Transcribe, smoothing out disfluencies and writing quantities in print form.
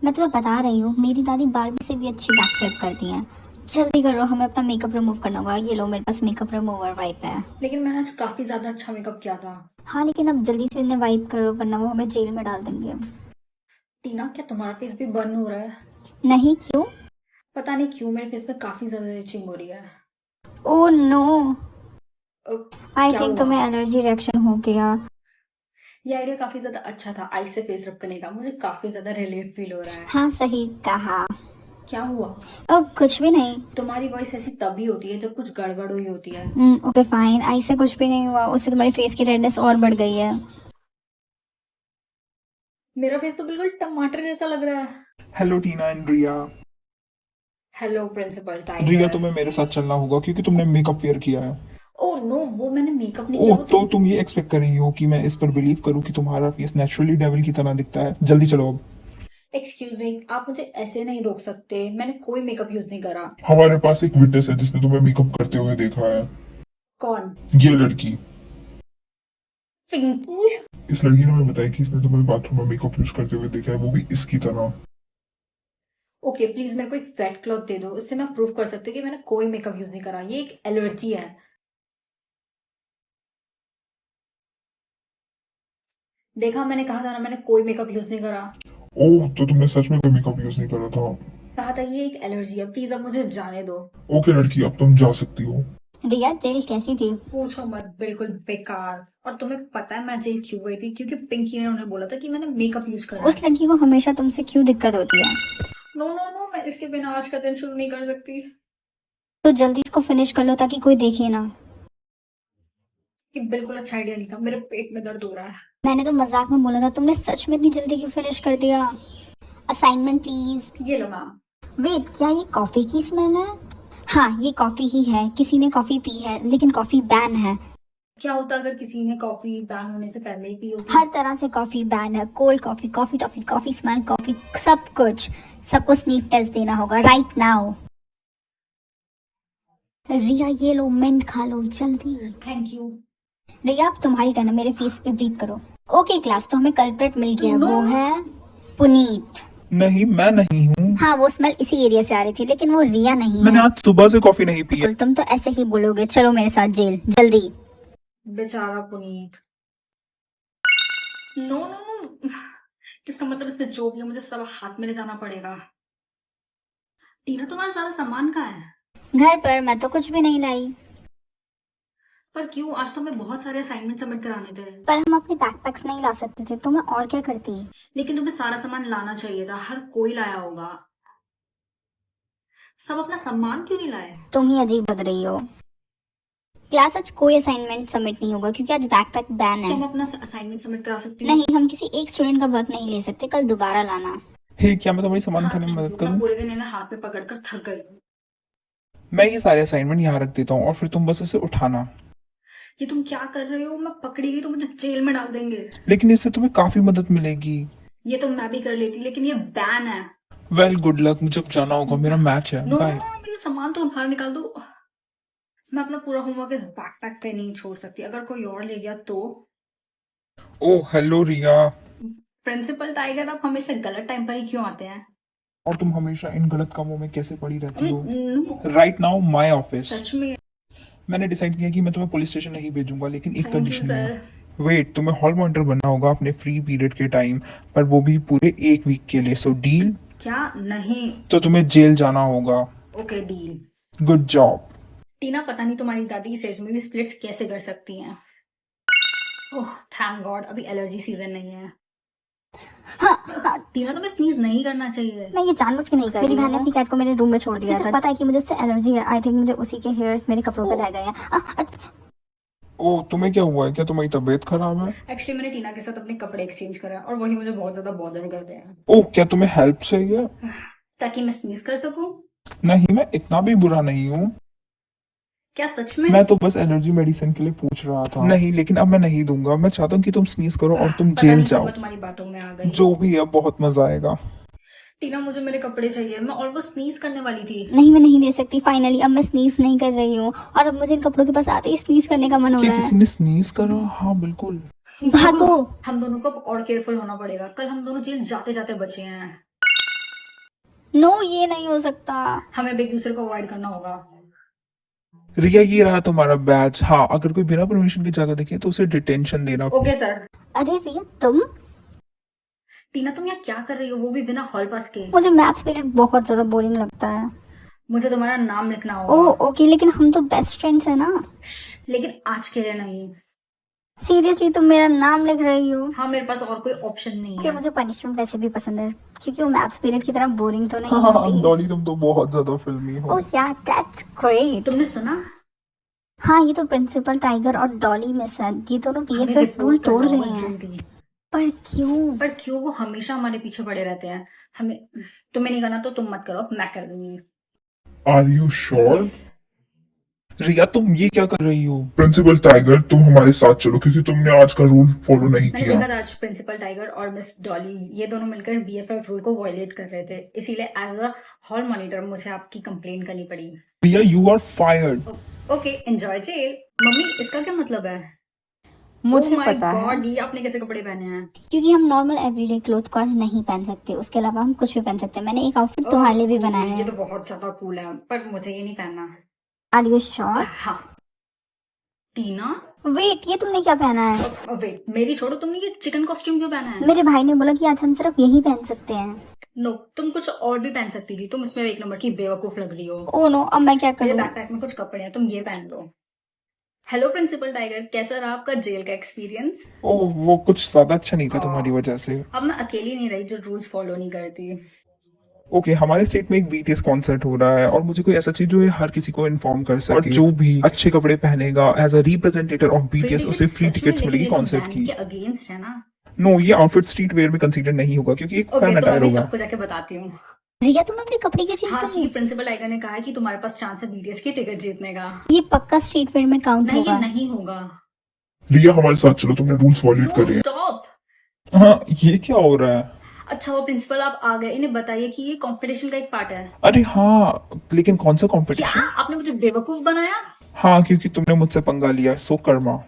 मैं तुम्हें बता रही हूँ, मेरी दादी बारबी से भी अच्छी बैक फ्लिप करती हैं। जल्दी करो, हमें अपना मेकअप रिमूव करना होगा। ये लो, मेरे पास मेकअप रिमूवर वाइप है। लेकिन मैंने आज काफी ज्यादा अच्छा मेकअप किया था। हाँ, लेकिन अब जल्दी से इन्हें वाइप करो वरना वो हमें जेल में डाल देंगे। टीना, क्या तुम्हारा फेस भी बर्न हो रहा है? नहीं, क्यों? पता नहीं क्यों मेरे फेस पे काफी ज्यादा इचिंग हो रही है। ओह नो, अ, आई क्या थिंक हुआ? तुम्हें एलर्जी रिएक्शन हो गया। ये आइडिया काफी ज्यादा अच्छा था, आई से फेस रब करने का। मुझे काफी ज्यादा रिलीफ फील हो रहा है। हाँ, सही कहा। क्या हुआ? ओह, कुछ भी नहीं। तुम्हारी वॉइस ऐसी तभी होती है जब कुछ गड़बड़ हुई होती है। ओके फाइन, आई से कुछ भी नहीं हुआ, उससे तुम्हारी फेस की रेडनेस और बढ़ गई है। मेरा फेस तो बिल्कुल टमाटर जैसा लग रहा है। Hello Tina and Riya. Hello principal Riya, tiger. तुम्हें मेरे साथ चलना होगा क्योंकि तुमने मेकअप वेयर किया है। ओह नो, वो मैंने मेकअप नहीं किया। ओह, वो तो तुम ये एक्सपेक्ट कर रही हो कि मैं इस पर बिलीव करूं कि तुम्हारा फेस नेचुरली डेविल की तरह दिखता है। जल्दी चलो अब। एक्सक्यूज मी, आप मुझे ऐसे नहीं रोक सकते। मैंने कोई मेकअप यूज नहीं करा। हमारे पास एक विटनेस है जिसने तुम्हें मेकअप करते हुए देखा है। कौन? ये लड़की। पिंकी? इस लड़की ने हमें बताया कि इसने तुम्हें बाथरूम में मेकअप यूज करते हुए देखा है, वो भी इसकी तरह। ओके प्लीज मेरे को एक वेट क्लॉथ दे दो, उससे मैं प्रूव कर सकती हूँ कि मैंने कोई मेकअप यूज नहीं करा। ये एक एलर्जी है। देखा, मैंने कहा था ना, मैंने कोई मेकअप यूज नहीं करा। ओह, तो तुमने सच में कोई मेकअप यूज नहीं करा था। कहा था ये एक एलर्जी है, प्लीज अब मुझे जाने दो। ओके लड़की, अब तुम जा सकती हो। रिया, जेल कैसी थी? पूछो मत, बिल्कुल बेकार। और तुम्हें पता है मैं जेल क्यों गई थी? क्योंकि पिंकी ने उन्हें बोला था कि मैंने मेकअप यूज करा उस लड़की को हमेशा तुमसे क्यों दिक्कत होती है? नो नो नो, मैं इसके बिना आज का दिन शुरू नहीं कर सकती। तो जल्दी इसको फिनिश कर लो ताकि कोई देखे ना। ये बिल्कुल अच्छा आइडिया नहीं था, मेरे पेट में दर्द हो रहा है। मैंने तो मजाक में बोला था, तुमने सच में इतनी जल्दी क्यों फिनिश कर दिया? Assignment please. ये लो मैम। वेट, क्या ये कॉफी की स्मेल है? हाँ, ये कॉफी ही है। किसी ने कॉफी पी है, लेकिन कॉफी बैन है। क्या होता अगर किसी ने कॉफी बैन होने से पहले ही पी होती? हर तरह से कॉफी बैन है। Cold coffee, coffee toffee, coffee smell, coffee सब कुछ। सबको स्नीफ टेस्ट देना होगा राइट नाउ। रिया, ये लो, मिंट खा लो जल्दी। Thank you. रिया, अब तुम्हारी टर्न है, मेरे फेस पे ब्रीथ करो। ओके क्लास, तो हमें कल्प्रिट मिल गया। No. वो है पुनीत। नहीं, मैं नहीं हूँ। हाँ, वो स्मेल इसी एरिया से आ रही थी, लेकिन वो रिया नहीं मैंने है। आज सुबह से कॉफी नहीं पी है। तुम तो ऐसे ही बोलोगे। चलो मेरे साथ जेल, जल्दी। बेचारा पुनीत। नो नो नो, इसका मतलब इसमें जो भी है मुझे सब हाथ में ले जाना पड़ेगा। टीना, तुम्हारा सारा सामान कहाँ है? घर पर। मैं तो कुछ भी नहीं लाई। पर क्यों? आज तो हमें बहुत सारे असाइनमेंट सबमिट कराने थे। पर हम अपने बैकपैक्स नहीं ला सकते थे, तो मैं और क्या करती? लेकिन तुम्हें सारा सामान लाना चाहिए था, हर कोई लाया होगा। सब अपना सामान क्यों नहीं लाए? तुम ही अजीब लग रही हो। क्लास, आज कोई असाइनमेंट सबमिट नहीं होगा क्योंकि आज बैकपैक बैन है। तुम अपना असाइनमेंट सबमिट करा सकती हो। नहीं, हम किसी एक स्टूडेंट का वर्क नहीं ले सकते, कल दोबारा लाना। हे, क्या मैं तुम्हारी सामान हाँ, उठाने में thank मदद you। करूँ? मैं पूरे दिन इन्हें हाथ में पकड़कर थक गई हूँ। मैं ये सारे असाइनमेंट यहाँ रख देता हूँ और फिर तुम बस इसे उठाना। ये तुम क्या कर रहे हो? मैं पकड़ी गई तो मुझे जेल में डाल देंगे। लेकिन इससे तुम्हें काफी मदद मिलेगी। ये तो मैं भी कर लेती, लेकिन ये बैन है। Well, good luck. मुझे अब जाना होगा, मेरा मैच है। No bye. नो, मेरे सामान तो बाहर निकाल दो। मैं अपना पूरा होमवर्क इस बैकपैक पे नहीं छोड़ सकती। अगर कोई और ले गया तो? ओह, हेलो रिया। प्रिंसिपल टाइगर, आप हमेशा गलत टाइम पर ही क्यों आते हैं? और तुम हमेशा इन गलत कामों में कैसे पड़ी रहती हो? No, right now my office. सच में। मैंने डिसाइड किया कि मैं तुम्हें पुलिस स्टेशन नहीं भेजूंगा, लेकिन एक थैंक यू कंडीशन सर। है। वेट, तुम्हें हॉल मॉनिटर बनना होगा अपने फ्री पीरियड के टाइम पर, वो भी पूरे एक वीक के लिए। So deal? क्या? नहीं। तो तुम्हें जेल जाना होगा। Okay deal. Good job. Tina, पता नहीं तुम्हारी दादी इस एज में भी स्प्लिट्स कैसे कर सकती हैं। ओह थैंक गॉड, अभी एलर्जी सीजन नहीं है। हाँ, टीना, तुम्हें स्नीज नहीं करना चाहिए। मैं ये जानबूझ के नहीं कर रही। मेरी बहन ने अपनी कैट को मेरे रूम में छोड़ दिया था। पता है कि मुझे इससे एलर्जी है। आई थिंक मुझे उसी के हेयर्स मेरे कपड़ों पे रह गए हैं। ओह, तुम्हें क्या हुआ है? क्या तुम्हारी तबीयत खराब है? एक्चुअली मैंने टीना के साथ अपने कपड़े एक्सचेंज करा और वही मुझे बहुत ज्यादा बॉदर करते हैं। ओह, क्या तुम्हें हेल्प चाहिए? ताकि मैं स्नीज कर सकूं। नहीं, मैं इतना भी बुरा नहीं हूँ। क्या सच में? मैं तो बस एलर्जी मेडिसिन के लिए पूछ रहा था। नहीं, लेकिन अब मैं नहीं दूंगा। मैं चाहता हूँ कि तुम स्नीज करो और तुम पता जेल नहीं क्यों जाओ। मैं तुम्हारी बातों में आ गई। जो भी है, बहुत मजा आएगा। टीना, मुझे मेरे कपड़े चाहिए। मैं ऑलमोस्ट स्नीज करने वाली थी। नहीं, मैं नहीं दे सकती। फाइनली अब मैं स्नीज नहीं कर रही हूँ और अब मुझे इन कपड़ों के पास आते ही स्नीज करने का मन हो क्या रहा किसी है। ने स्नीज करा? हाँ, बिल्कुल। भागो। हम दोनों को अब और केयरफुल होना पड़ेगा। कल हम दोनों जेल जाते जाते बचे हैं। नो, ये नहीं हो सकता। हमें अब एक दूसरे को अवॉइड करना होगा। रिया ये रहा तुम्हारा बैच। हाँ, अगर कोई बिना परमिशन के ज्यादा दिखे तो उसे डिटेंशन देना। Okay sir. अरे रिया तुम, टीना तुम यहाँ क्या कर रही हो, वो भी बिना हॉल पास के? मुझे मैथ्स पीरियड बहुत ज्यादा बोरिंग लगता है। मुझे तुम्हारा नाम लिखना ओ होगा। ओके, लेकिन हम तो बेस्ट फ्रेंड्स हैं ना। लेकिन आज के लिए नहीं। सीरियसली तुम मेरा नाम लिख रही हो? हाँ, मेरे पास और कोई ऑप्शन नहीं क्योंकि है। मुझे पनिशमेंट वैसे भी पसंद है, क्योंकि वो मैथ्स पीरियड की तरह बोरिंग तो नहीं हाँ होती। डॉली, तुम तो बहुत ज्यादा फिल्मी हो। ओह या, दैट्स ग्रेट। तुमने सुना? हाँ, ये तो प्रिंसिपल टाइगर और डॉली मिस है, ये दोनों हमें बीएफएफ रूल रिपोर्ट तोड़ करना रहे होगा हैं। जल्दी। पर क्यों? पर क्यों? वो हमेशा हमारे पीछे पड़े रहते हैं। हमें, तुम्हें नहीं करना तो तुम मत करो, मैं कर दूंगी। Are you sure? Yes? Riya तुम ये क्या कर रही हो? प्रिंसिपल टाइगर, तुम हमारे साथ चलो क्योंकि तुमने आज का रूल फॉलो नहीं मैंने किया। देखा था आज प्रिंसिपल टाइगर और मिस डॉली ये दोनों मिलकर बीएफएफ रूल को वायलेट कर रहे थे, इसीलिए एज अ हॉल मॉनिटर मुझे आपकी कंप्लेन करनी पड़ी। Riya you are fired. Okay, enjoy jail. Mummy, इसका क्या मतलब है? मुझे Oh my पता है। God, ये आपने कैसे कपड़े पहने हैं? क्योंकि हम नॉर्मल एवरीडे क्लोथ को आज नहीं पहन सकते, उसके अलावा हम कुछ भी पहन सकते हैं। मैंने एक आउटफिट तुम्हारे लिए भी बनाया ये है। तो बहुत ज्यादा कूल है, पर मुझे ये नहीं पहनना। Are you sure? हाँ। टीना, वेट, ये तुमने क्या पहना है? वेट, मेरी छोड़ो, तुमने ये चिकन कॉस्ट्यूम क्यों पहना है? मेरे भाई ने बोला कि आज हम सिर्फ यही पहन सकते हैं। नो, तुम कुछ और भी पहन सकती थी। तुम इसमें एक नंबर की बेवकूफ लग रही हो। ओह नो, अब मैं क्या मेरे करूँ? बैकपैक में कुछ कपड़े हैं, तुम ये पहन लो। हेलो प्रिंसिपल टाइगर, कैसा रहा आपका जेल का एक्सपीरियंस? ओह वो कुछ ज्यादा अच्छा नहीं था तुम्हारी वजह से। अब मैं अकेली नहीं रही जो रूल्स फॉलो नहीं करती। ओके, हमारे स्टेट में एक बीटीएस कॉन्सर्ट हो रहा है और मुझे कोई ऐसा चीज जो ये हर किसी को इन्फॉर्म कर सके, और जो भी अच्छे कपड़े पहनेगा as a representative of BTS उसे फ्री टिकट्स मिलेगी कॉन्सर्ट की। के अगेंस्ट है ना? नो, ये आउटफिट स्ट्रीट वेयर में कंसीडर नहीं होगा क्योंकि एक ओके, फैन तो मैं अटायर भी होगा। सबको जाके बताती हूँ। रिया तुम अपने कपड़े क्यों चेंज हाँ, कर क्योंकि रही प्रिंसिपल टाइगर ने कहा है कि तुम्हारे पास चांस है बीटीएस की टिकट जीतने का। हो? ये पक्का स्ट्रीट वेयर में काउंट नहीं, ये होगा। नहीं होगा। रिया हमारे साथ चलो, तुमने रूल्स वायलेट नो, करे हैं। स्टॉप। हाँ, ये क्या हो रहा है? अच्छा वो प्रिंसिपल आप आ गए, इन्हें बताइए कि ये कंपटीशन का एक पार्ट है। अरे हाँ, लेकिन कौन सा क्या कंपटीशन? आपने मुझे बेवकूफ बनाया? हाँ, क्योंकि तुमने मुझसे पंगा लिया, सो कर्मा।